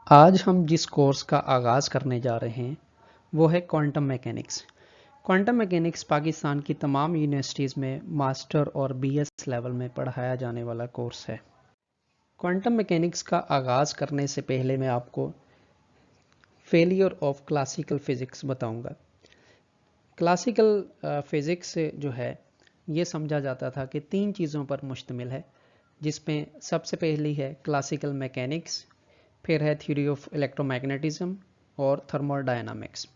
आज हम जिस कोर्स का आगाज़ करने जा रहे हैं वो है quantum mechanics. Quantum mechanics Pakistan की तमाम यूनिवर्सिटीज़ में मास्टर और बीएस लेवल में पढ़ाया जाने वाला कोर्स है। क्वांटम मैकेनिक्स का आगाज़ करने से पहले मैं आपको फेलियर ऑफ क्लासिकल फिज़िक्स बताऊंगा। क्लासिकल फिज़िक्स जो है ये समझा जाता था कि 3 चीज़ों पर मुश्तमिल है, जिसमें सबसे पहली है क्लासिकल मैकेनिक्स, फिर है थ्योरी ऑफ इलेक्ट्रोमैग्नेटिज्म और थर्मोडायनामिक्स।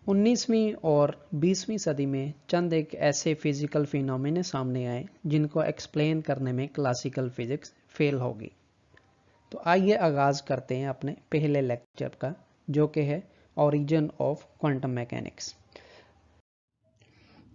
19वीं और 20वीं सदी में चंद एक ऐसे फिजिकल फिनोमेना सामने आए जिनको एक्सप्लेन करने में क्लासिकल फिजिक्स फेल होगी। तो आइए आगाज़ करते हैं अपने पहले लेक्चर का, जो कि है ओरिजिन ऑफ क्वांटम मैकेनिक्स।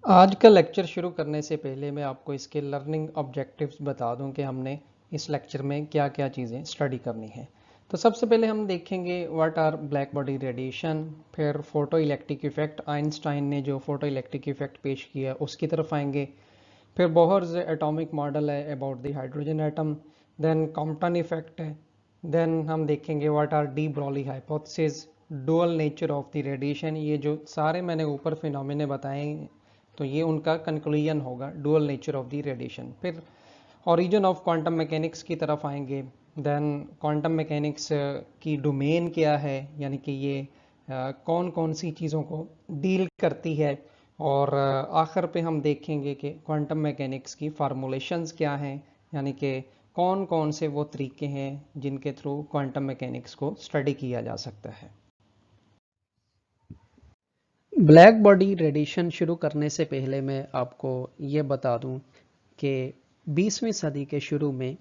आज का लेक्चर शुरू करने से पहले मैं आपको इसके लर्निंग ऑब्जेक्टिव्स बता दूं कि हमने इस लेक्चर में क्या क्या चीज़ें स्टडी करनी है। तो सबसे पहले हम देखेंगे what are black body radiation, फिर फोटो इलेक्ट्रिक इफेक्ट, आइंस्टाइन ने जो फोटो इलेक्ट्रिक इफेक्ट पेश किया उसकी तरफ आएंगे। फिर बोहर्स एटॉमिक मॉडल है about the hydrogen atom, then Compton effect है, देन हम देखेंगे what are de Broglie hypothesis, dual nature of the radiation. ये जो सारे मैंने ऊपर फिनोमेना बताए तो ये उनका कंक्लूजन होगा, dual nature of the radiation. फिर ओरिजिन ऑफ क्वांटम मैकेनिक्स की तरफ आएंगे, देन क्वांटम मैकेनिक्स की डोमेन क्या है, यानी कि ये कौन कौन सी चीज़ों को डील करती है, और आखिर पे हम देखेंगे कि क्वांटम मैकेनिक्स की फार्मूलेशंस क्या हैं, यानी कि कौन कौन से वो तरीके हैं जिनके थ्रू क्वांटम मैकेनिक्स को स्टडी किया जा सकता है। ब्लैक बॉडी रेडिएशन शुरू करने से पहले मैं आपको ये बता दूं कि 20वीं सदी के शुरू में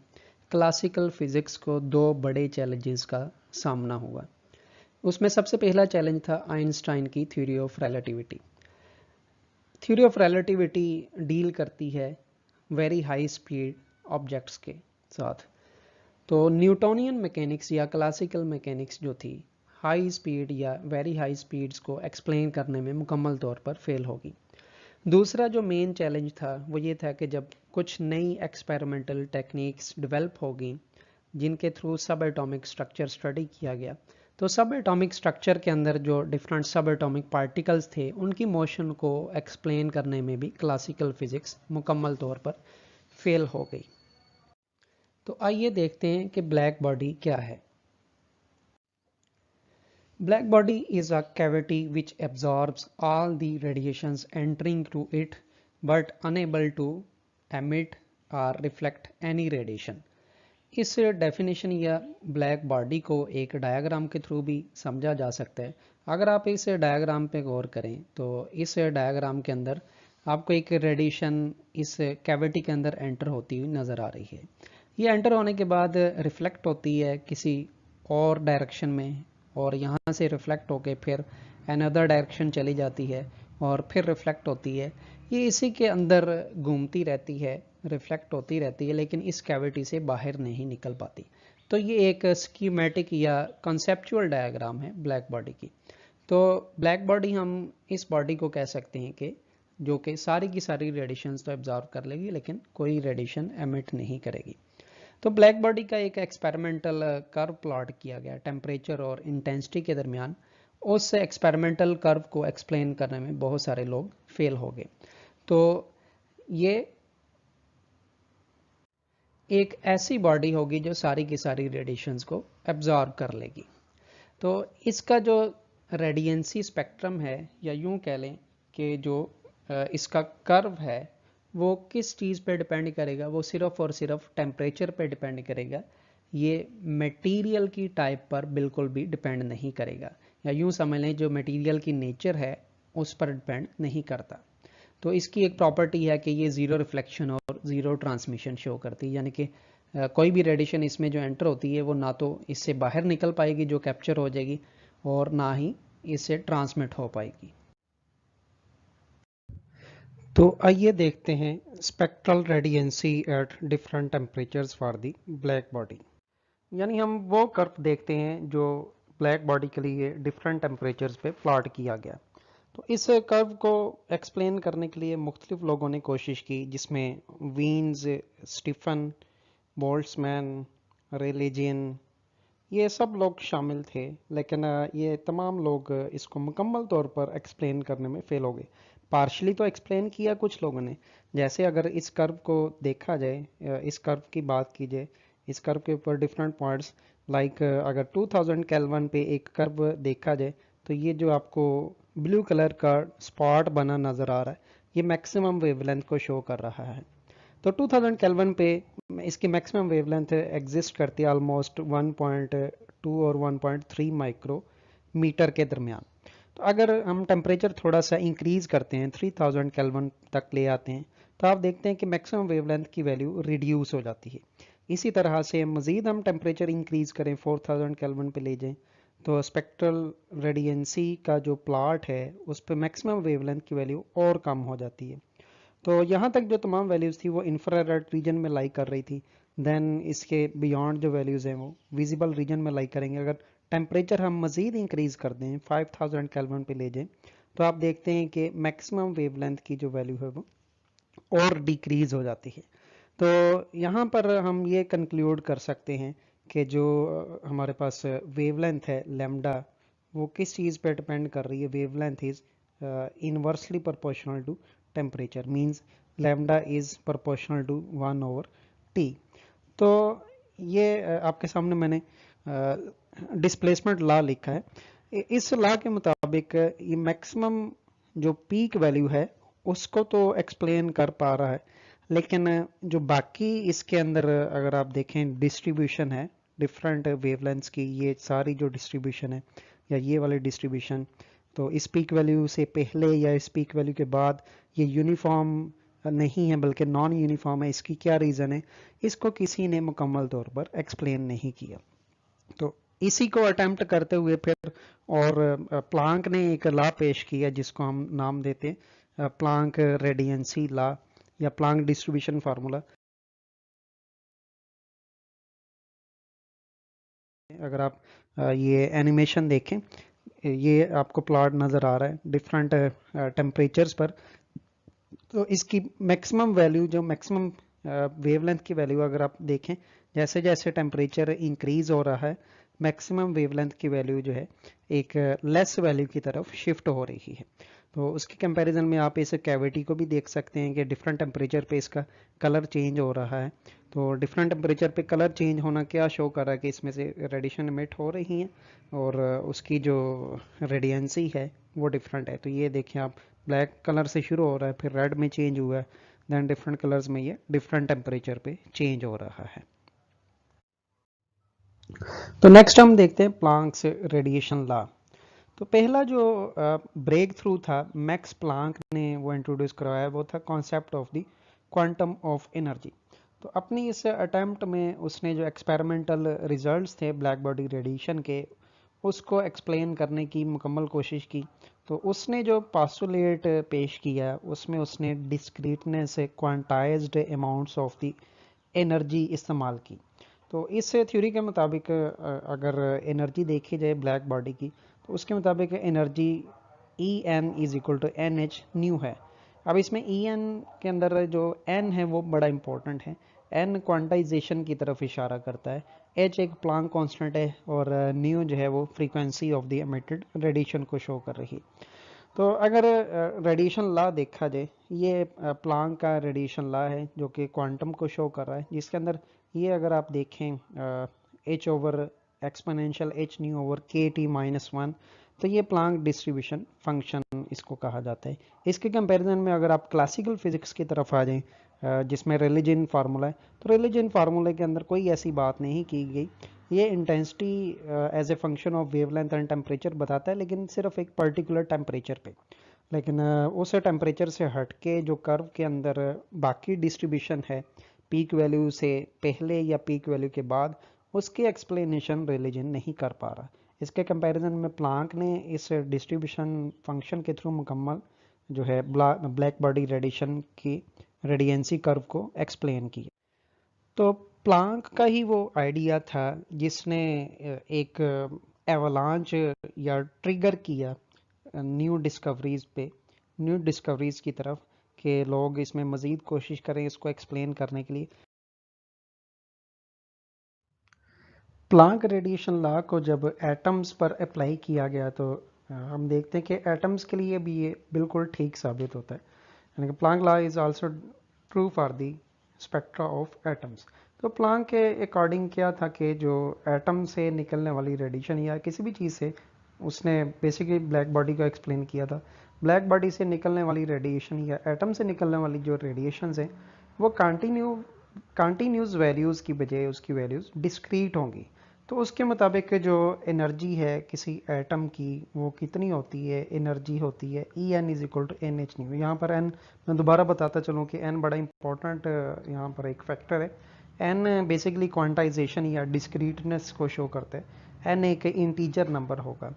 क्लासिकल फिज़िक्स को 2 बड़े चैलेंजेस का सामना हुआ। उसमें सबसे पहला चैलेंज था आइंस्टाइन की theory of relativity. Theory of relativity deal करती है वेरी हाई स्पीड ऑब्जेक्ट्स के साथ। तो न्यूटोनियन मैकेनिक्स या क्लासिकल मैकेनिक्स जो थी, हाई स्पीड या वेरी हाई स्पीड्स को एक्सप्लेन करने में मुकम्मल तौर पर फेल होगी। दूसरा जो मेन चैलेंज था वो ये था कि जब कुछ नई एक्सपेरिमेंटल टेक्निक्स डेवलप होगी जिनके थ्रू सब एटॉमिक स्ट्रक्चर स्टडी किया गया, तो सब एटॉमिक स्ट्रक्चर के अंदर जो डिफरेंट सब एटॉमिक पार्टिकल्स थे उनकी मोशन को एक्सप्लेन करने में भी क्लासिकल फिजिक्स मुकम्मल तौर पर फेल हो गई। तो आइए देखते हैं कि ब्लैक बॉडी क्या है। Black body is a cavity which absorbs all the radiations entering to it but unable to emit or reflect any radiation. इस डेफिनेशन या ब्लैक बॉडी को एक डायग्राम के थ्रू भी समझा जा सकता है। अगर आप इस डायग्राम पे गौर करें तो इस डायग्राम के अंदर आपको एक रेडिएशन इस कैविटी के अंदर एंटर होती हुई नज़र आ रही है। ये एंटर होने के बाद रिफ्लेक्ट होती है किसी और डायरेक्शन में, और यहाँ से रिफ्लेक्ट होके फिर अनदर डायरेक्शन चली जाती है और फिर रिफ्लेक्ट होती है। ये इसी के अंदर घूमती रहती है, रिफ्लेक्ट होती रहती है, लेकिन इस कैविटी से बाहर नहीं निकल पाती। तो ये एक स्कीमेटिक या कॉन्सेप्चुअल डायग्राम है ब्लैक बॉडी की। तो ब्लैक बॉडी हम इस बॉडी को कह सकते हैं कि जो कि सारी की सारी रेडिएशंस तो एब्जॉर्ब कर लेगी लेकिन कोई रेडिएशन एमिट नहीं करेगी। तो ब्लैक बॉडी का एक एक्सपेरिमेंटल कर्व प्लॉट किया गया टेम्परेचर और इंटेंसिटी के दरमियान। उस एक्सपेरिमेंटल कर्व को एक्सप्लेन करने में बहुत सारे लोग फेल हो गए। तो ये एक ऐसी बॉडी होगी जो सारी की सारी रेडिएशंस को एब्जॉर्ब कर लेगी। तो इसका जो रेडियंसी स्पेक्ट्रम है, या यूं कह लें कि जो इसका कर्व है वो किस चीज़ पे डिपेंड करेगा, वो सिर्फ और सिर्फ टेम्परेचर पे डिपेंड करेगा। ये मटेरियल की टाइप पर बिल्कुल भी डिपेंड नहीं करेगा, या यूं समझ लें जो मटेरियल की नेचर है उस पर डिपेंड नहीं करता। तो इसकी एक प्रॉपर्टी है कि ये ज़ीरो रिफ्लेक्शन और ज़ीरो ट्रांसमिशन शो करती है, यानी कि कोई भी रेडिएशन इसमें जो एंटर होती है वो ना तो इससे बाहर निकल पाएगी जो कैप्चर हो जाएगी, और ना ही इससे ट्रांसमिट हो पाएगी। तो आइए देखते हैं spectral radiancy at different temperatures for the black body. यानी हम वो कर्व देखते हैं जो ब्लैक बॉडी के लिए डिफरेंट टेम्परेचर्स पे प्लॉट किया गया। तो इस कर्व को एक्सप्लेन करने के लिए मुख्तलिफ लोगों ने कोशिश की, जिसमें वीन्स, स्टीफन, बोल्ट्जमैन, रेलेजियन, ये सब लोग शामिल थे, लेकिन ये तमाम लोग इसको मुकम्मल तौर पर एक्सप्लेन करने में फेल हो गए। पार्शली तो एक्सप्लेन किया कुछ लोगों ने, जैसे अगर इस कर्व को देखा जाए, इस कर्व की बात की जाए, इस कर्व के ऊपर डिफरेंट पॉइंट्स लाइक अगर 2000 केल्विन पे एक कर्व देखा जाए, तो ये जो आपको ब्लू कलर का स्पॉट बना नज़र आ रहा है, ये मैक्सिमम वेवलेंथ को शो कर रहा है। तो 2000 केल्विन पे इसकी मैक्सिमम वेवलेंथ एग्जिस्ट करती है ऑलमोस्ट 1.2 और 1.3 माइक्रोमीटर के दरमियान। तो अगर हम टेम्परेचर थोड़ा सा इंक्रीज करते हैं, 3000 केल्विन तक ले आते हैं, तो आप देखते हैं कि मैक्सिमम वेवलेंथ की वैल्यू रिड्यूस हो जाती है। इसी तरह से मज़ीद हम टेम्परेचर इंक्रीज करें, 4000 केल्विन पे ले जाएं, तो स्पेक्ट्रल रेडियंसी का जो प्लॉट है उस पर मैक्सिमम वेवलेंथ की वैल्यू और कम हो जाती है। तो यहाँ तक जो तमाम वैल्यूज़ थी वो इंफ्रारेड रीजन में लाई कर रही थी। देन इसके बियॉन्ड जो वैल्यूज़ हैं वो विजिबल रीजन में लाई करेंगे। अगर टेम्परेचर हम मज़ीद इंक्रीज़ कर दें, 5000 केल्विन पे ले जाएं, तो आप देखते हैं कि मैक्सिमम वेवलेंथ की जो वैल्यू है वो और डिक्रीज हो जाती है। तो यहाँ पर हम ये कंक्लूड कर सकते हैं कि जो हमारे पास वेवलेंथ है लैम्डा, वो किस चीज़ पर डिपेंड कर रही है। Wavelength is inversely proportional to temperature, means lambda is proportional to 1/T। तो ये आपके सामने मैंने डिस्प्लेसमेंट लॉ लिखा है। इस लॉ के मुताबिक ये मैक्सिमम जो पीक वैल्यू है उसको तो एक्सप्लेन कर पा रहा है, लेकिन जो बाकी इसके अंदर अगर आप देखें डिस्ट्रीब्यूशन है डिफरेंट वेवलेंथ्स की, ये सारी जो डिस्ट्रीब्यूशन है या ये वाली डिस्ट्रीब्यूशन, तो इस पीक वैल्यू से पहले या इस पीक वैल्यू के बाद ये यूनिफॉर्म नहीं है बल्कि नॉन यूनिफॉर्म है। इसकी क्या रीज़न है, इसको किसी ने मुकम्मल तौर पर एक्सप्लेन नहीं किया। तो इसी को अटेम्प्ट करते हुए फिर और प्लांक ने एक लॉ पेश किया जिसको हम नाम देते हैं प्लांक रेडियंसी लॉ या प्लांक डिस्ट्रीब्यूशन फार्मूला। अगर आप ये एनिमेशन देखें, ये आपको प्लॉट नज़र आ रहा है डिफरेंट टेम्परेचर्स पर। तो इसकी मैक्सिमम वैल्यू, जो मैक्सिमम वेवलेंथ की वैल्यू अगर आप देखें, जैसे जैसे टेम्परेचर इंक्रीज हो रहा है मैक्सिमम वेवलेंथ की वैल्यू जो है एक लेस वैल्यू की तरफ शिफ्ट हो रही है। तो उसके कंपैरिजन में आप इस कैविटी को भी देख सकते हैं कि डिफरेंट टेम्परेचर पे इसका कलर चेंज हो रहा है। तो डिफरेंट टेम्परेचर पे कलर चेंज होना क्या शो कर रहा है कि इसमें से रेडिएशन इमिट हो रही हैं और उसकी जो रेडियंसी है वो डिफरेंट है। तो ये देखें आप, ब्लैक कलर से शुरू हो रहा है, फिर रेड में चेंज हुआ है, देन डिफरेंट कलर्स में ये डिफरेंट टेम्परेचर पे चेंज हो रहा है। तो नेक्स्ट हम देखते हैं प्लांक्स रेडिएशन लॉ। तो पहला जो ब्रेक थ्रू था मैक्स प्लांक ने वो इंट्रोड्यूस करवाया, वो था concept of the quantum of energy. तो अपनी इस अटेम्प्ट में उसने जो एक्सपेरिमेंटल रिजल्ट्स थे ब्लैक बॉडी रेडिएशन के, उसको एक्सप्लेन करने की मुकम्मल कोशिश की। तो उसने जो पास्टुलेट पेश किया उसमें उसने discreteness quantized amounts of the energy इस्तेमाल की। तो इस थ्योरी के मुताबिक अगर एनर्जी देखी जाए ब्लैक बॉडी की, तो उसके मुताबिक energy E n is equal to n h nu है। अब इसमें ई एन के अंदर जो एन है वो बड़ा इंपॉर्टेंट है। एन क्वांटाइजेशन की तरफ इशारा करता है, एच एक प्लांक कांस्टेंट है और न्यू जो है वो frequency of the emitted radiation को शो कर रही है। तो अगर रेडिएशन लॉ देखा जाए, ये प्लांक का रेडिएशन लॉ है जो कि क्वांटम को शो कर रहा है, जिसके अंदर ये अगर आप देखें H over exponential H nu over के टी -1, तो ये प्लांक डिस्ट्रीब्यूशन फंक्शन इसको कहा जाता है। इसके कंपैरिजन में अगर आप क्लासिकल फिजिक्स की तरफ आ जाएं जिसमें रिलीजन फार्मूला है, तो रिलीजन फार्मूले के अंदर कोई ऐसी बात नहीं की गई। ये intensity as a function of wavelength and temperature बताता है, लेकिन सिर्फ एक पर्टिकुलर टेम्परेचर पे। लेकिन उस टेम्परेचर से हट के जो कर्व के अंदर बाकी डिस्ट्रीब्यूशन है पीक वैल्यू से पहले या पीक वैल्यू के बाद, उसकी एक्सप्लेनेशन रिलीजन नहीं कर पा रहा। इसके कंपैरिजन में प्लांक ने इस डिस्ट्रीब्यूशन फंक्शन के थ्रू मुकम्मल जो है ब्लैक बॉडी रेडिएशन की रेडियंसी कर्व को एक्सप्लेन किया। तो प्लांक का ही वो आइडिया था जिसने एक एवलांच या ट्रिगर किया न्यू डिस्कवरीज की तरफ, कि लोग इसमें मज़ीद कोशिश करें इसको एक्सप्लेन करने के लिए। प्लांक रेडिएशन लॉ को जब एटम्स पर अप्लाई किया गया तो हम देखते हैं कि एटम्स के लिए भी ये बिल्कुल ठीक साबित होता है, यानी कि Planck law is also true for the spectra of atoms. तो प्लांक के अकॉर्डिंग क्या था कि जो एटम से निकलने वाली रेडिएशन या किसी भी चीज़ से, उसने बेसिकली ब्लैक बॉडी को एक्सप्लेन किया था, ब्लैक बॉडी से निकलने वाली रेडिएशन या एटम से निकलने वाली जो रेडिएशन है वो कंटिन्यूस वैल्यूज़ की बजाय उसकी वैल्यूज़ डिस्क्रीट होंगी। तो उसके मुताबिक जो एनर्जी है किसी एटम की वो कितनी होती है, एनर्जी होती है En is equal to n h nu. यहाँ पर एन मैं दोबारा बताता चलूँ कि एन बड़ा इंपॉर्टेंट यहाँ पर एक फैक्टर है। एन बेसिकली क्वांटाइजेशन या डिस्क्रीटनेस को शो करता है। एन एक इंटीजर नंबर होगा,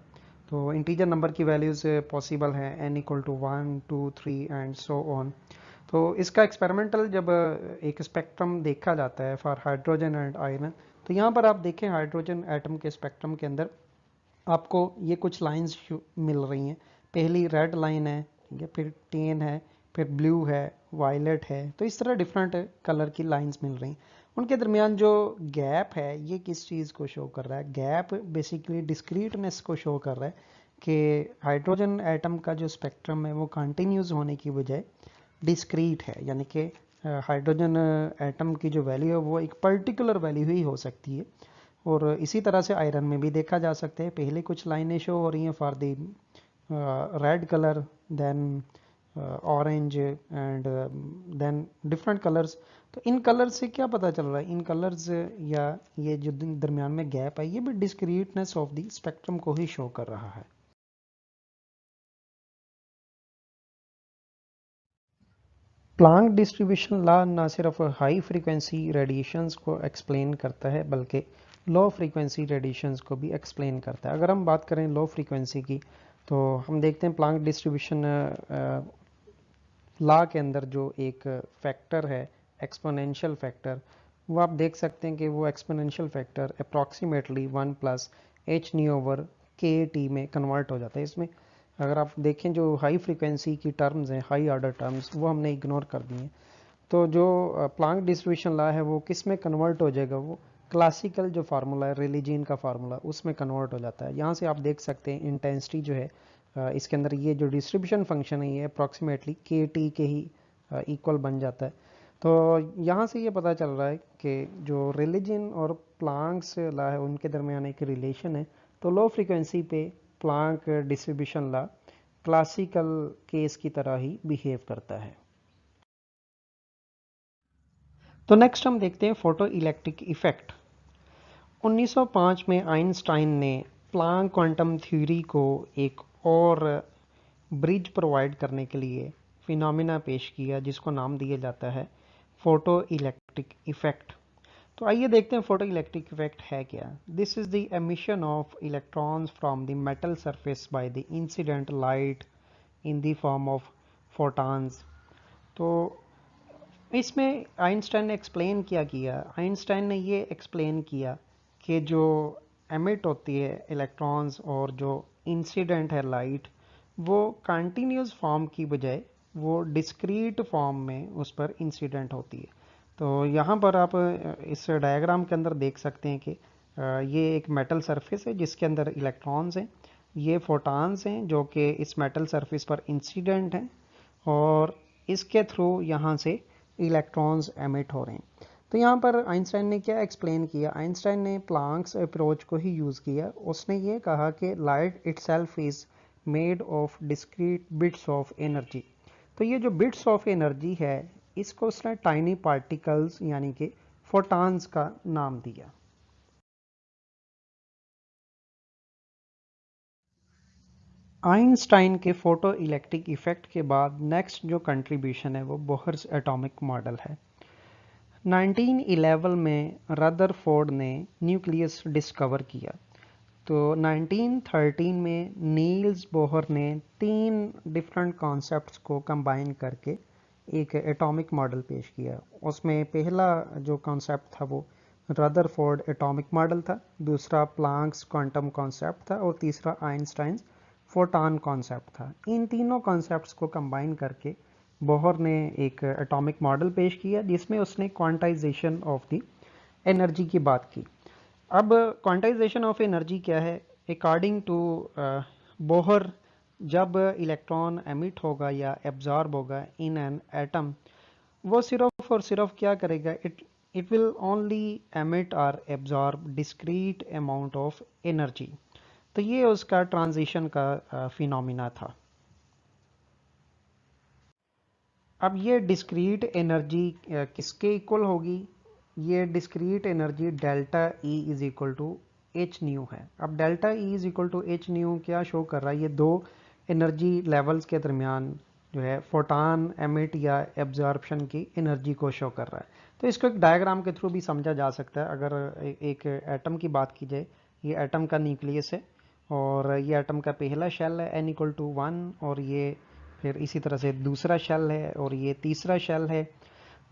तो इंटीजर नंबर की वैल्यूज पॉसिबल हैं n equal to 1 2 3 and so on. तो इसका एक्सपेरिमेंटल जब एक स्पेक्ट्रम देखा जाता है फॉर हाइड्रोजन एंड आयरन, तो यहाँ पर आप देखें हाइड्रोजन एटम के स्पेक्ट्रम के अंदर आपको ये कुछ लाइंस मिल रही हैं। पहली रेड लाइन है, ठीक है, फिर टेन है, फिर ब्लू है, वायलेट है, तो इस तरह डिफरेंट कलर की लाइंस मिल रही हैं। उनके दरमियान जो गैप है ये किस चीज़ को शो कर रहा है? गैप बेसिकली डिस्क्रीटनेस को शो कर रहा है कि हाइड्रोजन एटम का जो स्पेक्ट्रम है वो कंटिन्यूस होने की बजाय डिस्क्रीट है, यानी कि हाइड्रोजन एटम की जो वैल्यू है वो एक पर्टिकुलर वैल्यू ही हो सकती है। और इसी तरह से आयरन में भी देखा जा सकता है, पहले कुछ लाइनें शो हो रही हैं for the red colour, then orange and then different colours. तो इन कलर्स से क्या पता चल रहा है? इन कलर्स या ये जो दरमियान में गैप है ये भी डिस्क्रीटनेस ऑफ द स्पेक्ट्रम को ही शो कर रहा है। प्लांक डिस्ट्रीब्यूशन लॉ ना सिर्फ हाई फ्रीक्वेंसी रेडिएशंस को एक्सप्लेन करता है बल्कि लो फ्रीक्वेंसी रेडिएशंस को भी एक्सप्लेन करता है। अगर हम बात करें लो फ्रीक्वेंसी की तो हम देखते हैं प्लांक डिस्ट्रीब्यूशन लॉ के अंदर जो एक फैक्टर है एक्सपोनेंशियल फैक्टर, वो आप देख सकते हैं कि वो exponential factor approximately 1 plus H nu over के टी में कन्वर्ट हो जाता है। इसमें अगर आप देखें जो हाई फ्रीक्वेंसी की टर्म्स हैं, हाई ऑर्डर टर्म्स, वो हमने इग्नोर कर दिए हैं। तो जो प्लांक डिस्ट्रीब्यूशन लॉ है वो किस में कन्वर्ट हो जाएगा? वो क्लासिकल जो फार्मूला है, रिलीजियन का फार्मूला, उसमें कन्वर्ट हो जाता है। यहाँ से आप देख सकते हैं इंटेंसिटी जो है इसके अंदर ये जो डिस्ट्रीब्यूशन फंक्शन है ये अप्रॉक्सीमेटली के टी के ही इक्वल बन जाता है। तो यहाँ से ये पता चल रहा है कि जो रिलीजन और प्लांक्स लॉ है उनके दरमियान एक रिलेशन है। तो लो फ्रीक्वेंसी पे Planck distribution law classical case की तरह ही बिहेव करता है। तो नेक्स्ट हम देखते हैं फोटो इलेक्ट्रिक इफेक्ट। 1905 में आइंस्टाइन ने प्लांक क्वांटम थ्योरी को एक और ब्रिज प्रोवाइड करने के लिए फिनोमिना पेश किया जिसको नाम दिया जाता है फोटो इलेक्ट्रिक इफेक्ट। तो आइए देखते हैं फोटो इलेक्ट्रिक इफेक्ट है क्या। This is the emission of electrons from the metal surface by the incident light in the form of photons. तो इसमें आइंस्टाइन ने एक्सप्लेन क्या किया? आइंस्टाइन ने ये एक्सप्लेन किया कि जो एमिट होती है इलेक्ट्रॉन्स और जो इंसिडेंट है लाइट, वो कंटिन्यूस फॉर्म की बजाय वो डिस्क्रीट फॉर्म में उस पर इंसिडेंट होती है। तो यहाँ पर आप इस डायग्राम के अंदर देख सकते हैं कि ये एक मेटल सरफेस है जिसके अंदर इलेक्ट्रॉन्स हैं, ये फोटॉन्स हैं जो कि इस मेटल सरफेस पर इंसिडेंट हैं और इसके थ्रू यहाँ से इलेक्ट्रॉन्स एमिट हो रहे हैं। तो यहाँ पर आइंस्टाइन ने क्या एक्सप्लेन किया? आइंस्टाइन ने प्लांक्स अप्रोच को ही यूज़ किया। उसने ये कहा कि light itself is made of discrete bits of energy. तो ये जो बिट्स ऑफ एनर्जी है इसको उसने टाइनी पार्टिकल्स यानी कि फोटॉन्स का नाम दिया। आइंस्टाइन के फोटो इलेक्ट्रिक इफेक्ट के बाद नेक्स्ट जो कंट्रीब्यूशन है वो बोहर्स एटॉमिक मॉडल है। 1911 में रदरफोर्ड ने न्यूक्लियस डिस्कवर किया। तो 1913 में नील्स बोहर ने 3 डिफरेंट कॉन्सेप्ट्स को कंबाइन करके एक एटॉमिक मॉडल पेश किया। उसमें पहला जो कॉन्सेप्ट था वो रदरफोर्ड एटॉमिक मॉडल था, दूसरा प्लांक्स क्वांटम कॉन्सेप्ट था और तीसरा आइंस्टाइन फोटॉन कॉन्सेप्ट था। इन तीनों कॉन्सेप्ट्स को कंबाइन करके बोहर ने एक एटॉमिक मॉडल पेश किया जिसमें उसने क्वांटाइजेशन ऑफ द एनर्जी की बात की। अब क्वांटाइजेशन ऑफ एनर्जी क्या है? अकॉर्डिंग टू बोहर, जब इलेक्ट्रॉन एमिट होगा या एब्जॉर्ब होगा इन एन एटम, वो सिर्फ और सिर्फ क्या करेगा? इट विल ओनली एमिट और absorb discrete amount of energy. तो ये उसका ट्रांजिशन का फिनोमिना था। अब ये डिस्क्रीट एनर्जी किसके इक्वल होगी? ये discrete energy delta E is equal to H nu है। अब delta E is equal to H nu क्या शो कर रहा है? ये दो एनर्जी लेवल्स के दरमियान जो है फोटान एमिट या एब्जॉर्प्शन की एनर्जी को शो कर रहा है। तो इसको एक डायग्राम के थ्रू भी समझा जा सकता है। अगर एक एटम की बात की जाए, ये एटम का न्यूक्लियस है और ये एटम का पहला शेल है n इक्वल टू 1, और ये फिर इसी तरह से दूसरा शेल है और ये तीसरा शेल है।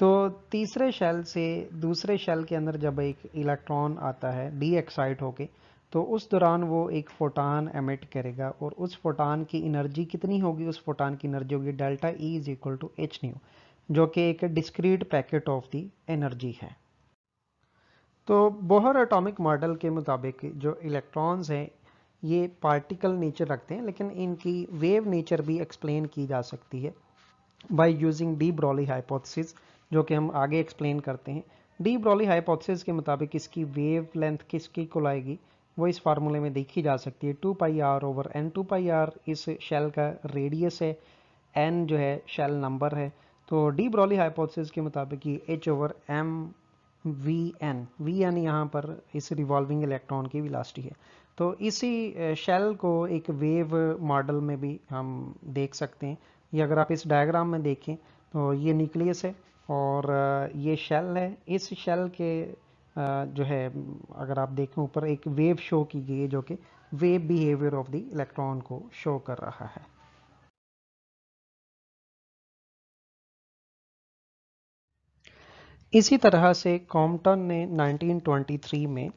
तो तीसरे शेल से दूसरे शेल के अंदर जब एक इलेक्ट्रॉन आता है डी एक्साइट होके, तो उस दौरान वो एक फोटान एमिट करेगा, और उस फोटान की एनर्जी कितनी होगी? उस फोटान की एनर्जी होगी delta E is equal to H nu, जो कि एक discrete packet of the energy है। तो बोहर एटॉमिक मॉडल के मुताबिक जो इलेक्ट्रॉन्स हैं ये पार्टिकल नेचर रखते हैं, लेकिन इनकी वेव नेचर भी एक्सप्लेन की जा सकती है by using D Broglie hypothesis, जो कि हम आगे एक्सप्लेन करते हैं। डी ब्रॉली हाइपोथेसिस के मुताबिक इसकी वेव लेंथ किसकी इक्वल आएगी? वो इस फार्मूले में देखी जा सकती है 2πr/n। 2πr इस शेल का रेडियस है, n जो है शेल नंबर है। तो डी ब्रॉली हाइपोथेसिस के मुताबिक ये h/m वी एन यहाँ पर इस रिवॉल्विंग इलेक्ट्रॉन की वेलोसिटी है। तो इसी शेल को एक वेव मॉडल में भी हम देख सकते हैं। ये अगर आप इस डायग्राम में देखें तो ये न्यूक्लियस है और ये शेल है। इस शेल के जो है अगर आप देखें ऊपर एक वेव शो की गई है, जो कि wave behaviour of the electron को शो कर रहा है। इसी तरह से कॉम्पटन ने 1923 में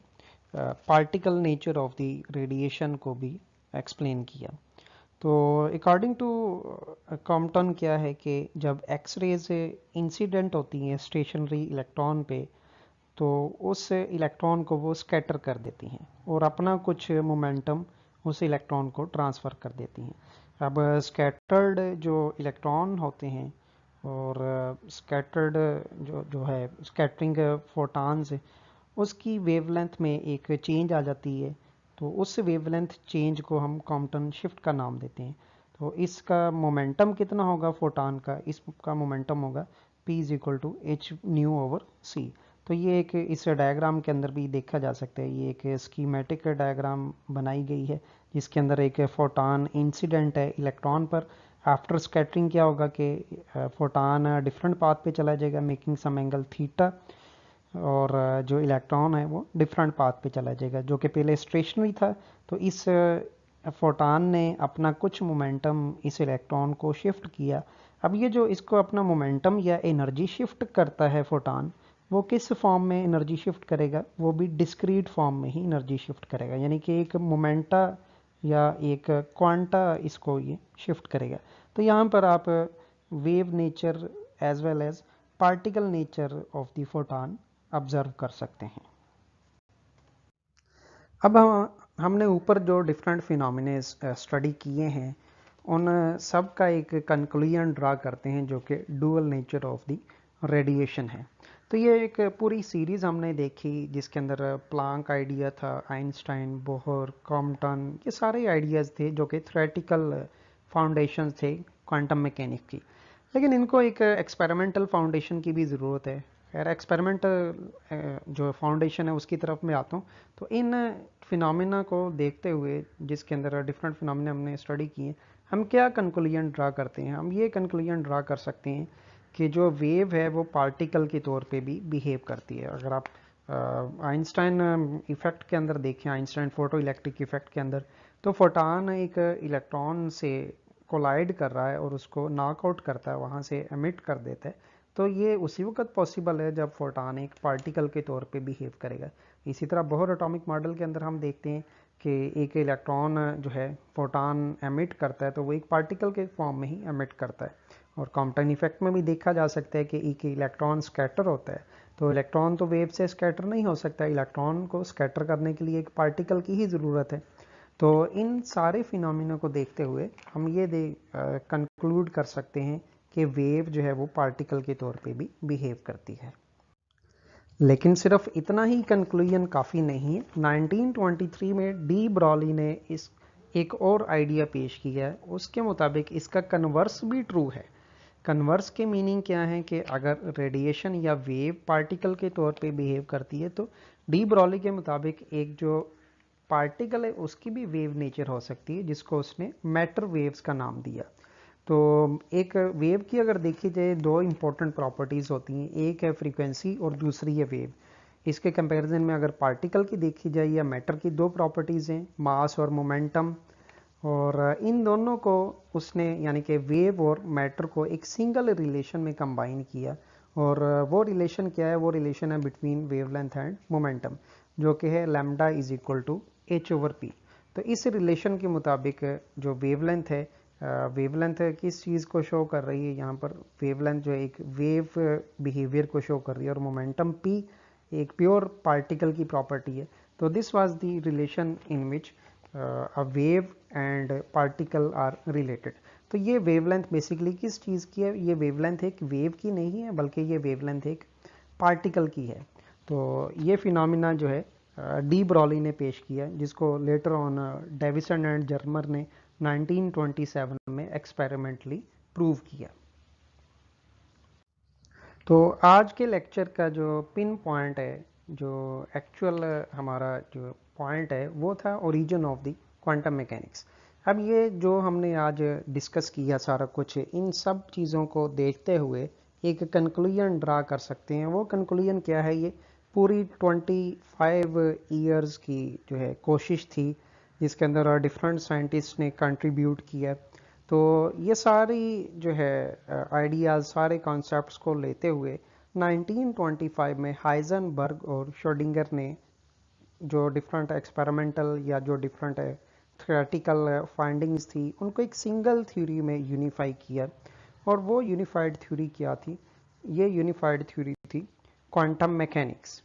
particle nature of the radiation को भी एक्सप्लेन किया। तो अकॉर्डिंग टू कॉम्पटन क्या है कि जब एक्सरेज इंसिडेंट होती हैं स्टेशनरी इलेक्ट्रॉन पे, तो उस इलेक्ट्रॉन को वो स्कैटर कर देती हैं और अपना कुछ मोमेंटम उस इलेक्ट्रॉन को ट्रांसफ़र कर देती हैं। अब स्कैटर्ड जो इलेक्ट्रॉन होते हैं और स्कैटर्ड जो जो है स्कैटरिंग फोटॉन्स, उसकी वेवलेंथ में एक चेंज आ जाती है। तो उस वेवलेंथ चेंज को हम कॉम्पटन शिफ्ट का नाम देते हैं। तो इसका मोमेंटम कितना होगा फोटॉन का? इसका मोमेंटम होगा p is equal to H nu over C. तो ये एक इस डायग्राम के अंदर भी देखा जा सकता है। ये एक स्कीमेटिक डायग्राम बनाई गई है जिसके अंदर एक फोटॉन इंसिडेंट है इलेक्ट्रॉन पर। आफ्टर स्कैटरिंग क्या होगा कि फोटॉन डिफरेंट पाथ पे चला जाएगा मेकिंग सम एंगल थीटा, और जो इलेक्ट्रॉन है वो डिफरेंट पाथ पे चला जाएगा, जो कि पहले स्टेशनरी था। तो इस फोटॉन ने अपना कुछ मोमेंटम इस इलेक्ट्रॉन को शिफ्ट किया। अब ये जो इसको अपना मोमेंटम या एनर्जी शिफ्ट करता है फोटॉन, वो किस फॉर्म में एनर्जी शिफ्ट करेगा? वो भी डिस्क्रीट फॉर्म में ही एनर्जी शिफ्ट करेगा, यानी कि एक मोमेंटा या एक क्वांटा इसको ये शिफ्ट करेगा। तो यहाँ पर आप wave nature as well as particle nature of the photon observe कर सकते हैं। अब हमने ऊपर जो डिफरेंट फिनोमिने स्टडी किए हैं, उन सब का एक कंक्लूजन ड्रा करते हैं, जो कि dual nature of the radiation है। तो ये एक पूरी सीरीज हमने देखी जिसके अंदर प्लांक आइडिया था, आइंस्टाइन, बोहर, कॉम्पटन, ये सारे आइडियाज़ थे जो कि थ्योरेटिकल फाउंडेशन थे क्वांटम मैकेनिक्स की। लेकिन इनको एक एक्सपेरिमेंटल फाउंडेशन की भी ज़रूरत है। खैर एक्सपेरिमेंटल जो फाउंडेशन है उसकी तरफ मैं आता हूँ। तो इन फिनोमिना को देखते हुए, जिसके अंदर डिफरेंट फिनोमिना हमने स्टडी किए, हम क्या कंक्लूजन ड्रा करते हैं? हम ये कंक्लूजन ड्रा कर सकते हैं कि जो वेव है वो पार्टिकल के तौर पे भी बिहेव करती है। अगर आप आइंस्टाइन इफेक्ट के अंदर देखें, आइंस्टाइन फोटो इलेक्ट्रिक इफेक्ट के अंदर, तो फोटॉन एक इलेक्ट्रॉन से कोलाइड कर रहा है और उसको नॉकआउट करता है, वहाँ से एमिट कर देता है। तो ये उसी वक्त पॉसिबल है जब फोटॉन एक पार्टिकल के तौर पे बिहेव करेगा। इसी तरह बोहर एटॉमिक मॉडल के अंदर हम देखते हैं कि एक इलेक्ट्रॉन जो है फोटॉन एमिट करता है, तो वो एक पार्टिकल के फॉर्म में ही एमिट करता है। और कॉम्पटन इफेक्ट में भी देखा जा सकता है कि एक इलेक्ट्रॉन स्कैटर होता है, तो इलेक्ट्रॉन तो वेव से स्कैटर नहीं हो सकता, इलेक्ट्रॉन को स्कैटर करने के लिए एक पार्टिकल की ही ज़रूरत है। तो इन सारे फिनोमिना को देखते हुए हम ये कंक्लूड कर सकते हैं कि वेव जो है वो पार्टिकल के तौर पे भी बिहेव करती है। लेकिन सिर्फ इतना ही कंक्लूजन काफ़ी नहीं है। 1923 में डी ब्रॉली ने इस एक और आइडिया पेश किया है, उसके मुताबिक इसका कन्वर्स भी ट्रू है। कन्वर्स के मीनिंग क्या है कि अगर रेडिएशन या वेव पार्टिकल के तौर पे बिहेव करती है तो डी ब्रॉली के मुताबिक एक जो पार्टिकल है उसकी भी वेव नेचर हो सकती है, जिसको उसने मैटर वेव्स का नाम दिया। तो एक वेव की अगर देखी जाए दो इंपॉर्टेंट प्रॉपर्टीज़ होती हैं, एक है फ्रीक्वेंसी और दूसरी है वेव। इसके कंपैरिजन में अगर पार्टिकल की देखी जाए या मैटर की, दो प्रॉपर्टीज़ हैं, मास और मोमेंटम। और इन दोनों को उसने यानी कि वेव और मैटर को एक सिंगल रिलेशन में कंबाइन किया। और वो रिलेशन क्या है? वो रिलेशन है बिटवीन वेवलेंथ एंड मोमेंटम, जो कि है lambda is equal to h/p। तो इस रिलेशन के मुताबिक जो वेवलेंथ है, वेवलेंथ किस चीज़ को शो कर रही है यहाँ पर? वेवलेंथ जो है एक वेव बिहेवियर को शो कर रही है, और मोमेंटम p एक प्योर पार्टिकल की प्रॉपर्टी है। तो this was the relation in which a wave and particle are related. तो ये वेवलेंथ बेसिकली किस चीज़ की है? ये वेवलेंथ एक वेव की नहीं है, बल्कि ये वेवलेंथ एक पार्टिकल की है। तो ये फिनोमिना जो है डी ब्रॉली ने पेश किया, जिसको later on Davisson and Germer ने 1927 में एक्सपेरिमेंटली प्रूव किया। तो आज के लेक्चर का जो पिन पॉइंट है, जो एक्चुअल हमारा जो पॉइंट है, वो था origin of the quantum mechanics. अब ये जो हमने आज डिस्कस किया सारा कुछ, इन सब चीज़ों को देखते हुए एक कंक्लूजन ड्रा कर सकते हैं। वो कंक्लूजन क्या है? ये पूरी 25 ईयर्स की जो है कोशिश थी, जिसके अंदर डिफरेंट साइंटिस्ट ने कंट्रीब्यूट किया। तो ये सारी जो है आइडियाज़, सारे कॉन्सेप्ट्स को लेते हुए 1925 में हाइजेनबर्ग और श्रोडिंगर ने जो डिफरेंट एक्सपेरिमेंटल या जो डिफरेंट थ्योरेटिकल फाइंडिंग्स थी, उनको एक सिंगल थ्योरी में यूनिफाई किया। और वो यूनिफाइड थ्योरी क्या थी? ये यूनिफाइड थ्योरी थी क्वांटम मैकेनिक्स।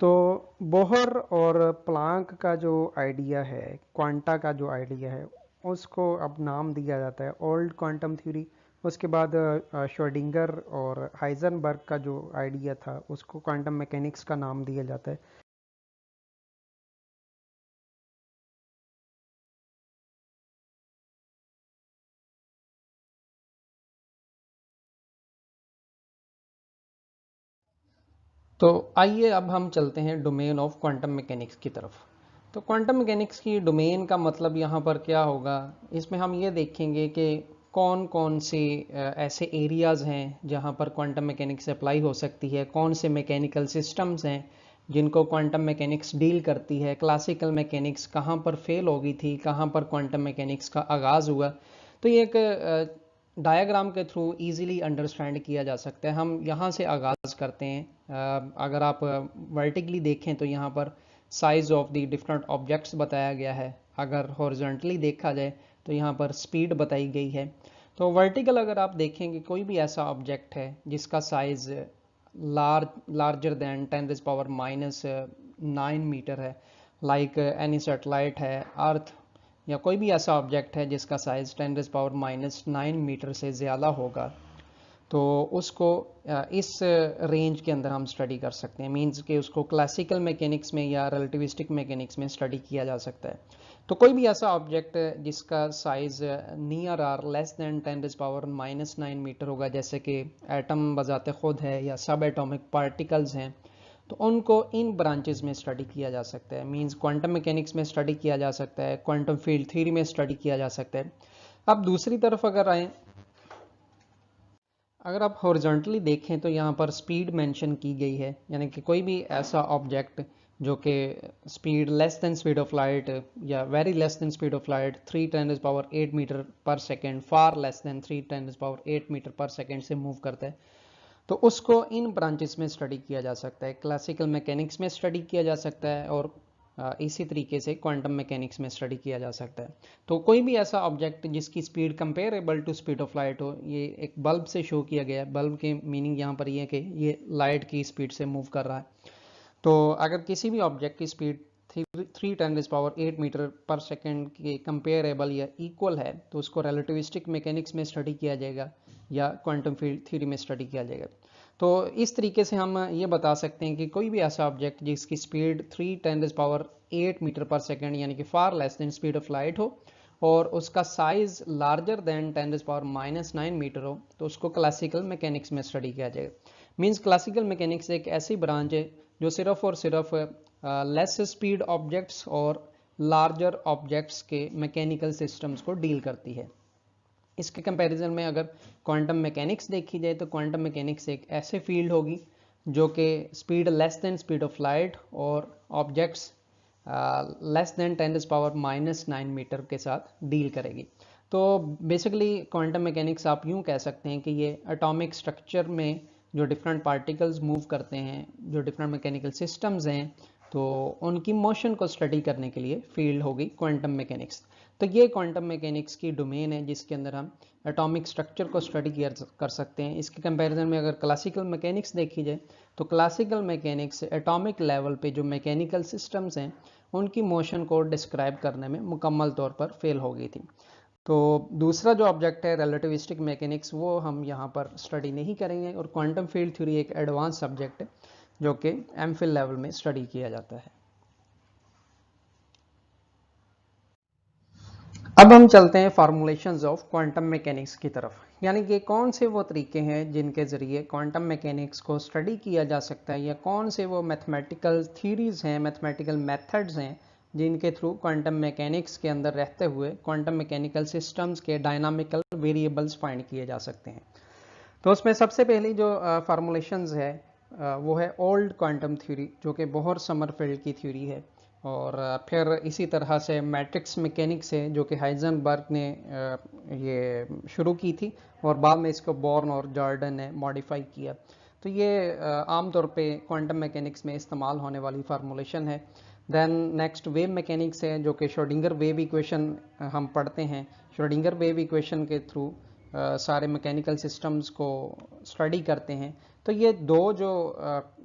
तो बोहर और प्लांक का जो आइडिया है, क्वांटा का जो आइडिया है, उसको अब नाम दिया जाता है ओल्ड क्वांटम थ्योरी। उसके बाद श्रोडिंगर और हाइजेनबर्ग का जो आइडिया था, उसको क्वांटम मैकेनिक्स का नाम दिया जाता है। तो आइए अब हम चलते हैं डोमेन ऑफ क्वांटम मैकेनिक्स की तरफ। तो क्वांटम मैकेनिक्स की डोमेन का मतलब यहाँ पर क्या होगा? इसमें हम ये देखेंगे कि कौन कौन से ऐसे एरियाज़ हैं जहाँ पर क्वांटम मैकेनिक्स अप्लाई हो सकती है, कौन से मैकेनिकल सिस्टम्स हैं जिनको क्वांटम मैकेनिक्स डील करती है, क्लासिकल मैकेनिक्स कहाँ पर फेल हो गई थी, कहाँ पर क्वांटम मैकेनिक्स का आगाज़ हुआ। तो ये एक डायग्राम के थ्रू इजीली अंडरस्टैंड किया जा सकता है। हम यहाँ से आगाज़ करते हैं। अगर आप वर्टिकली देखें तो यहाँ पर size of the different objects बताया गया है। अगर हॉरिजॉन्टली देखा जाए तो यहाँ पर स्पीड बताई गई है। तो वर्टिकल अगर आप देखेंगे, कोई भी ऐसा ऑब्जेक्ट है जिसका साइज लार्जर देन 10⁻⁹ मीटर है, लाइक एनी सैटेलाइट है, अर्थ, या कोई भी ऐसा ऑब्जेक्ट है जिसका साइज 10⁻⁹ मीटर से ज़्यादा होगा, तो उसको इस रेंज के अंदर हम स्टडी कर सकते हैं। मींस कि उसको क्लासिकल मैकेनिक्स में या रिलेटिविस्टिक मैकेनिक्स में स्टडी किया जा सकता है। तो कोई भी ऐसा ऑब्जेक्ट जिसका size near or less than 10⁻⁹ metre होगा, जैसे कि एटम बजाते खुद है या सब एटॉमिक पार्टिकल्स हैं, तो उनको इन ब्रांचेस में स्टडी किया जा सकता है। मींस क्वांटम मैकेनिक्स में स्टडी किया जा सकता है, क्वांटम फील्ड थ्योरी में स्टडी किया जा सकता है। अब दूसरी तरफ अगर आए, अगर आप हॉरिजॉन्टली देखें तो यहाँ पर स्पीड मेंशन की गई है, यानी कि कोई भी ऐसा ऑब्जेक्ट जो कि speed less than speed of light या very less than speed of light 3 × 10⁸ metre per second, far less than 3 × 10⁸ metre per second से मूव करता है, तो उसको इन ब्रांचेस में स्टडी किया जा सकता है। क्लासिकल मैकेनिक्स में स्टडी किया जा सकता है और इसी तरीके से क्वांटम मैकेनिक्स में स्टडी किया जा सकता है। तो कोई भी ऐसा ऑब्जेक्ट जिसकी speed comparable to speed of light हो, ये एक बल्ब से शो किया गया है। बल्ब के मीनिंग यहाँ पर ये है कि ये लाइट की स्पीड से मूव कर रहा है। तो अगर किसी भी ऑब्जेक्ट की स्पीड 3×10⁸ मीटर पर सेकेंड के कंपेरेबल या इक्वल है तो उसको रिलेटिविस्टिक मैकेनिक्स में स्टडी किया जाएगा या क्वांटम फील्ड थ्योरी में स्टडी किया जाएगा। तो इस तरीके से हम ये बता सकते हैं कि कोई भी ऐसा ऑब्जेक्ट जिसकी स्पीड 3×10⁸ मीटर पर सेकेंड यानी कि फार less than speed of light हो और उसका साइज लार्जर देन 10⁻⁹ मीटर हो तो उसको क्लासिकल मैकेनिक्स में स्टडी किया जाएगा। मींस क्लासिकल मैकेनिक्स एक ऐसी ब्रांच है जो सिर्फ और सिर्फ लेस स्पीड ऑब्जेक्ट्स और लार्जर ऑब्जेक्ट्स के मैकेनिकल सिस्टम्स को डील करती है। इसके कंपैरिजन में अगर क्वांटम मैकेनिक्स देखी जाए तो क्वांटम मैकेनिक्स एक ऐसे फील्ड होगी जो कि speed less than speed of light और ऑब्जेक्ट्स लेस देन 10⁻⁹ मीटर के साथ डील करेगी। तो बेसिकली क्वांटम मैकेनिक्स आप यूं कह सकते हैं कि ये एटॉमिक स्ट्रक्चर में जो डिफरेंट पार्टिकल्स मूव करते हैं, जो डिफरेंट मैकेनिकल सिस्टम्स हैं, तो उनकी मोशन को स्टडी करने के लिए फील्ड होगी क्वांटम मैकेनिक्स। तो ये क्वांटम मैकेनिक्स की डोमेन है जिसके अंदर हम एटॉमिक स्ट्रक्चर को स्टडी कर सकते हैं। इसके कंपैरिजन में अगर क्लासिकल मैकेनिक्स देखी जाए तो क्लासिकल मैकेनिक्स एटॉमिक लेवल पे जो मैकेनिकल सिस्टम्स हैं उनकी मोशन को डिस्क्राइब करने में मुकम्मल तौर पर फेल हो गई थी। तो दूसरा जो ऑब्जेक्ट है रिलेटिविस्टिक मैकेनिक्स, वो हम यहाँ पर स्टडी नहीं करेंगे और क्वांटम फील्ड थ्योरी एक एडवांस सब्जेक्ट है जो कि एमफिल लेवल में स्टडी किया जाता है। अब हम चलते हैं फार्मूलेशंस ऑफ क्वांटम मैकेनिक्स की तरफ, यानी कि कौन से वो तरीके हैं जिनके ज़रिए क्वांटम मैकेनिक्स को स्टडी किया जा सकता है या कौन से वो मैथमेटिकल थ्योरीज हैं, मैथमेटिकल मेथड्स हैं जिनके थ्रू क्वांटम मैकेनिक्स के अंदर रहते हुए क्वांटम मैकेनिकल सिस्टम्स के डायनामिकल वेरिएबल्स फाइंड किए जा सकते हैं। तो उसमें सबसे पहली जो फार्मूलेशंस है वो है ओल्ड क्वांटम थ्योरी, जो कि बोहर समरफील्ड की थ्योरी है। और फिर इसी तरह से मैट्रिक्स मैकेनिक्स है जो कि हाइजेनबर्ग ने ये शुरू की थी और बाद में इसको बॉर्न और जॉर्डन ने मॉडिफाई किया। तो ये आमतौर पे क्वांटम मैकेनिक्स में इस्तेमाल होने वाली फार्मूलेशन है। देन नेक्स्ट वेव मैकेनिक्स है जो कि श्रोडिंगर वेव इक्वेशन हम पढ़ते हैं। श्रोडिंगर वेव इक्वेशन के थ्रू सारे मैकेनिकल सिस्टम्स को स्टडी करते हैं। तो ये दो जो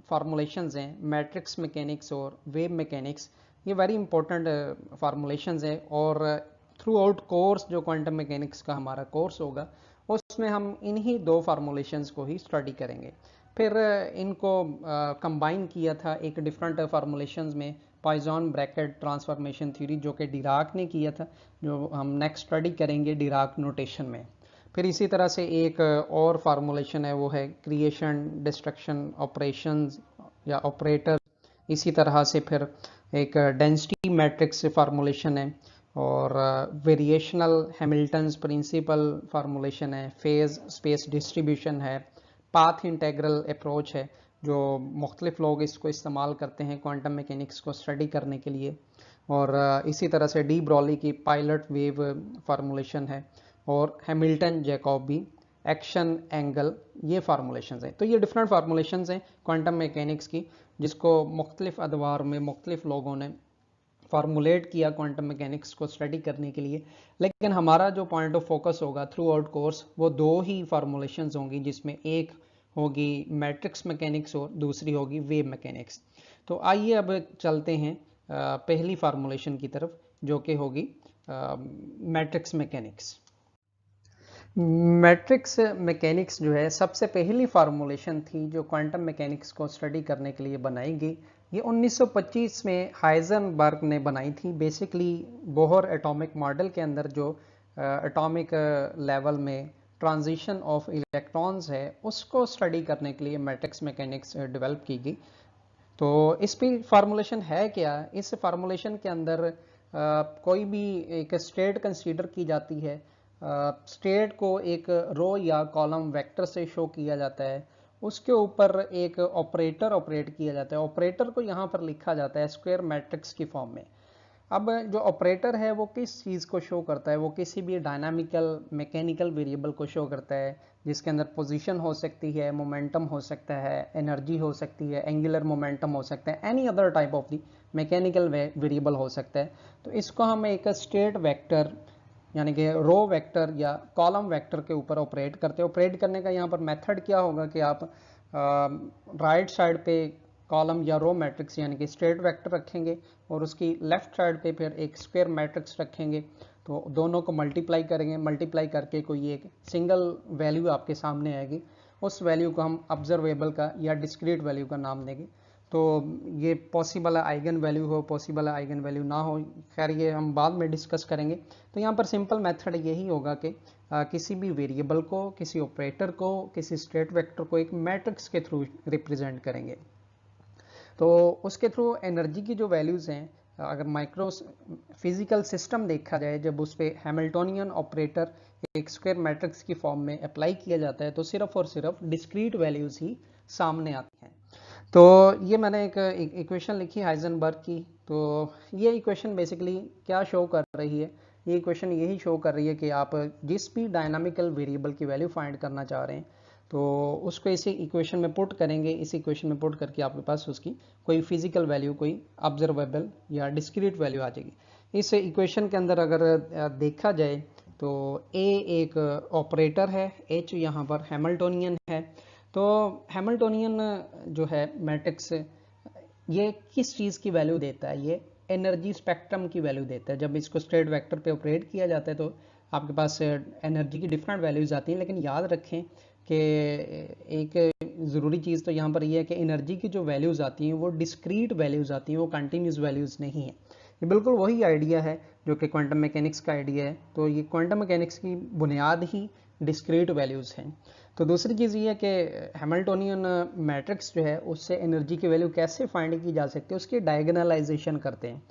फार्मूलेशंस हैं, मैट्रिक्स मैकेनिक्स और वेव मैकेनिक्स, ये वेरी इंपॉर्टेंट फार्मूलेशंस हैं और थ्रू आउट कोर्स जो क्वांटम मैकेनिक्स का हमारा कोर्स होगा उसमें हम इन्हीं दो फार्मूलेशंस को ही स्टडी करेंगे। फिर इनको कंबाइन किया था एक डिफरेंट फार्मूलेशंस में, पॉइजन ब्रैकेट ट्रांसफॉर्मेशन थ्योरी, जो कि डिराक ने किया था, जो हम नेक्स्ट स्टडी करेंगे डिराक नोटेशन में। फिर इसी तरह से एक और फार्मूलेशन है वो है क्रिएशन डिस्ट्रक्शन ऑपरेशंस या ऑपरेटर। इसी तरह से फिर एक डेंसिटी मैट्रिक्स फार्मूलेशन है और वेरिएशनल हैमिल्टन्स प्रिंसिपल फार्मूलेशन है, फेज स्पेस डिस्ट्रीब्यूशन है, पाथ इंटेग्रल अप्रोच है जो मुख्तलिफ लोग इसको इस्तेमाल करते हैं क्वांटम मैकेनिक्स को स्टडी करने के लिए। और इसी तरह से डी ब्रॉली की पायलट वेव फार्मूलेशन है और हैमिल्टन जैकॉबी एक्शन एंगल, ये फार्मूलेशंस हैं। तो ये डिफरेंट फार्मूलेशंस हैं क्वांटम मैकेनिक्स की जिसको मुख्तलिफ अदवार में मुख्तलिफ लोगों ने फार्मूलेट किया क्वांटम मैकेनिक्स को स्टडी करने के लिए। लेकिन हमारा जो पॉइंट ऑफ फोकस होगा थ्रू आउट कोर्स वो दो ही फार्मूलेशंस होंगी, जिसमें एक होगी मैट्रिक्स मैकेनिक्स और दूसरी होगी वेव मैकेनिक्स। तो आइए अब चलते हैं पहली फार्मूलेशन की तरफ जो कि होगी मैट्रिक्स मैकेनिक्स। मैट्रिक्स मैकेनिक्स जो है सबसे पहली फार्मूलेशन थी जो क्वांटम मैकेनिक्स को स्टडी करने के लिए बनाई गई। ये 1925 में हाइजेनबर्ग ने बनाई थी। बेसिकली बोहर एटॉमिक मॉडल के अंदर जो एटॉमिक लेवल में ट्रांजिशन ऑफ इलेक्ट्रॉन्स है उसको स्टडी करने के लिए मैट्रिक्स मैकेनिक्स डेवलप की गई। तो इस पे फार्मूलेशन है क्या? इस फार्मूलेशन के अंदर कोई भी एक स्टेट कंसीडर की जाती है। स्टेट को एक रो या कॉलम वेक्टर से शो किया जाता है, उसके ऊपर एक ऑपरेटर ऑपरेट किया जाता है। ऑपरेटर को यहाँ पर लिखा जाता है स्क्वायर मैट्रिक्स की फॉर्म में। अब जो ऑपरेटर है वो किस चीज़ को शो करता है, वो किसी भी डायनामिकल मैकेनिकल वेरिएबल को शो करता है, जिसके अंदर पोजीशन हो सकती है, मोमेंटम हो सकता है, एनर्जी हो सकती है, एंगुलर मोमेंटम हो सकता है, any other type of the mechanical variable हो सकता है। तो इसको हम एक स्टेट वेक्टर यानी कि रो वेक्टर या कॉलम वेक्टर के ऊपर ऑपरेट करते हैं। ऑपरेट करने का यहाँ पर मेथड क्या होगा कि आप राइट साइड पे कॉलम या रो मैट्रिक्स यानी कि स्ट्रेट वेक्टर रखेंगे और उसकी लेफ्ट साइड पे फिर एक स्क्वायर मैट्रिक्स रखेंगे। तो दोनों को मल्टीप्लाई करेंगे, मल्टीप्लाई करके कोई एक सिंगल वैल्यू आपके सामने आएगी, उस वैल्यू को हम ऑब्जर्वेबल का या डिस्क्रीट वैल्यू का नाम देंगे। तो ये पॉसिबल है आइगन वैल्यू हो, पॉसिबल है आइगन वैल्यू ना हो, खैर ये हम बाद में डिस्कस करेंगे। तो यहाँ पर सिंपल मेथड यही होगा कि किसी भी वेरिएबल को, किसी ऑपरेटर को, किसी स्टेट वेक्टर को एक मैट्रिक्स के थ्रू रिप्रेजेंट करेंगे। तो उसके थ्रू एनर्जी की जो वैल्यूज़ हैं, अगर माइक्रो फिजिकल सिस्टम देखा जाए, जब उस पर हैमिल्टोनियन ऑपरेटर एक स्क्वायर मैट्रिक्स की फॉर्म में अप्लाई किया जाता है तो सिर्फ और सिर्फ डिस्क्रीट वैल्यूज़ ही सामने आती हैं। तो ये मैंने एक इक्वेशन लिखी हाइजेनबर्ग की। तो ये इक्वेशन बेसिकली क्या शो कर रही है, ये इक्वेशन यही शो कर रही है कि आप जिस भी डायनामिकल वेरिएबल की वैल्यू फाइंड करना चाह रहे हैं तो उसको इसी इक्वेशन में पुट करेंगे। इस इक्वेशन में पुट करके आपके पास उसकी कोई फिजिकल वैल्यू, कोई ऑब्जर्वेबल या डिस्क्रीट वैल्यू आ जाएगी। इस इक्वेशन के अंदर अगर देखा जाए तो ए एक ऑपरेटर है, एच यहाँ पर हैमिल्टोनियन है। तो हैमिल्टोनियन जो है मैट्रिक्स, ये किस चीज़ की वैल्यू देता है, ये एनर्जी स्पेक्ट्रम की वैल्यू देता है। जब इसको स्ट्रेट वेक्टर पे ऑपरेट किया जाता है तो आपके पास एनर्जी की डिफरेंट वैल्यूज आती हैं, लेकिन याद रखें कि एक ज़रूरी चीज़ तो यहाँ पर यह है कि एनर्जी की जो वैल्यूज़ आती हैं वो डिस्क्रीट वैल्यूज़ आती हैं, वो कंटिन्यूस वैल्यूज़ नहीं है। ये बिल्कुल वही आइडिया है जो कि क्वांटम मैकेनिक्स का आइडिया है। तो ये क्वांटम मैकेनिक्स की बुनियाद ही डिस्क्रीट वैल्यूज़ हैं। तो दूसरी चीज़ ये है कि हैमिल्टोनियन मैट्रिक्स जो है उससे एनर्जी की वैल्यू कैसे फाइंड की जा सकती है, उसकी डायगोनलाइजेशन करते हैं।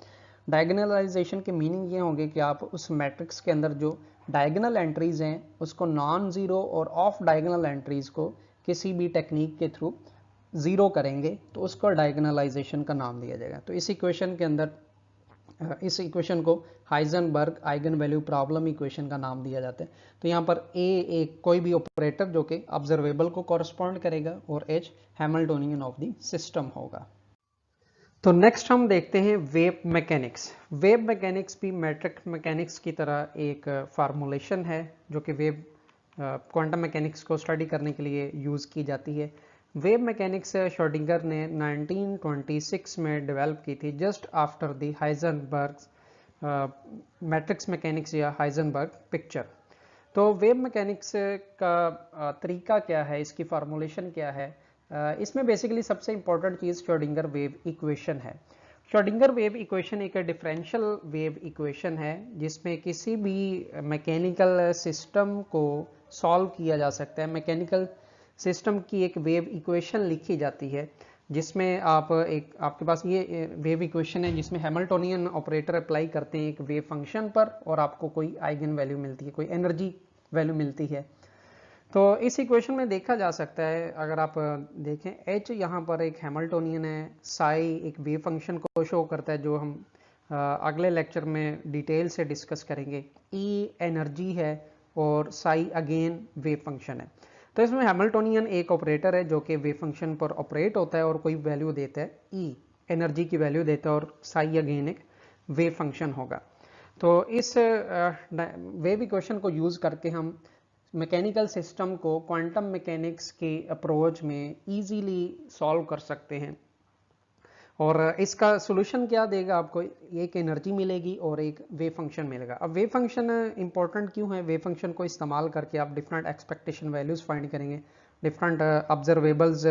डायगोनलाइजेशन के मीनिंग ये होंगे कि आप उस मैट्रिक्स के अंदर जो डायगोनल एंट्रीज हैं उसको नॉन ज़ीरो और ऑफ डायगोनल एंट्रीज को किसी भी टेक्निक के थ्रू ज़ीरो करेंगे तो उसको डायगोनलाइजेशन का नाम दिया जाएगा। तो इस इक्वेशन के अंदर इस इक्वेशन को Heisenberg eigen value problem equation का नाम दिया जाता है। तो यहाँ पर ए एक कोई भी ऑपरेटर जो कि ऑब्जर्वेबल को कॉरस्पॉन्ड करेगा और H Hamiltonian of the system होगा। तो नेक्स्ट हम देखते हैं वेव मैकेनिक्स। वेव मैकेनिक्स भी मैट्रिक्स मैकेनिक्स की तरह एक फार्मूलेशन है जो कि वेव क्वांटम मैकेनिक्स को स्टडी करने के लिए यूज़ की जाती है। वेव मैकेनिक्स श्रोडिंगर ने 1926 में डेवलप की थी, just after the Heisenberg matrix mechanics या हाइजेनबर्ग पिक्चर। तो वेव मैकेनिक्स का तरीका क्या है, इसकी फार्मूलेशन क्या है, इसमें बेसिकली सबसे इंपॉर्टेंट चीज़ श्रोडिंगर वेव इक्वेशन है। श्रोडिंगर वेव इक्वेशन एक डिफरेंशियल वेव इक्वेशन है जिसमें किसी भी मैकेनिकल सिस्टम को सॉल्व किया जा सकता है। मैकेनिकल सिस्टम की एक वेव इक्वेशन लिखी जाती है जिसमें आपके पास ये वेव इक्वेशन है जिसमें हैमिल्टोनियन ऑपरेटर अप्लाई करते हैं एक वेव फंक्शन पर और आपको कोई आइगन वैल्यू मिलती है, कोई एनर्जी वैल्यू मिलती है। तो इस इक्वेशन में देखा जा सकता है, अगर आप देखें h यहाँ पर एक हैमिल्टोनियन है, साई एक वेव फंक्शन को शो करता है जो हम अगले लेक्चर में डिटेल से डिस्कस करेंगे, E एनर्जी है और साई अगेन वेव फंक्शन है। तो इसमें हैमिल्टोनियन एक ऑपरेटर है जो कि वेव फंक्शन पर ऑपरेट होता है और कोई वैल्यू देता है, E एनर्जी की वैल्यू देता है और साई अगेन एक वेव फंक्शन होगा। तो इस वेव इक्वेशन को यूज़ करके हम मैकेनिकल सिस्टम को क्वांटम मैकेनिक्स के अप्रोच में इजीली सॉल्व कर सकते हैं। और इसका सॉल्यूशन क्या देगा आपको, एक एनर्जी मिलेगी और एक वेव फंक्शन मिलेगा। अब वेव फंक्शन इंपॉर्टेंट क्यों है, वेव फंक्शन को इस्तेमाल करके आप डिफरेंट एक्सपेक्टेशन वैल्यूज फाइंड करेंगे, different observables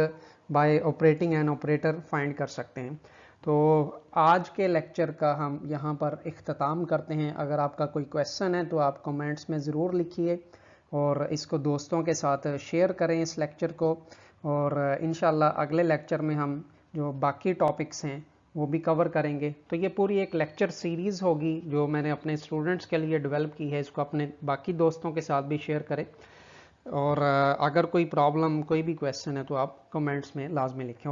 bye operating an operator find कर सकते हैं। तो आज के लेक्चर का हम यहाँ पर इख्तिताम करते हैं। अगर आपका कोई क्वेश्चन है तो आप कमेंट्स में ज़रूर लिखिए और इसको दोस्तों के साथ शेयर करें इस लेक्चर को। और इंशाल्लाह अगले लेक्चर में हम जो बाकी टॉपिक्स हैं वो भी कवर करेंगे। तो ये पूरी एक लेक्चर सीरीज़ होगी जो मैंने अपने स्टूडेंट्स के लिए डेवलप की है, इसको अपने बाकी दोस्तों के साथ भी शेयर करें। और अगर कोई प्रॉब्लम, कोई भी क्वेश्चन है तो आप कमेंट्स में लाजमी लिखें।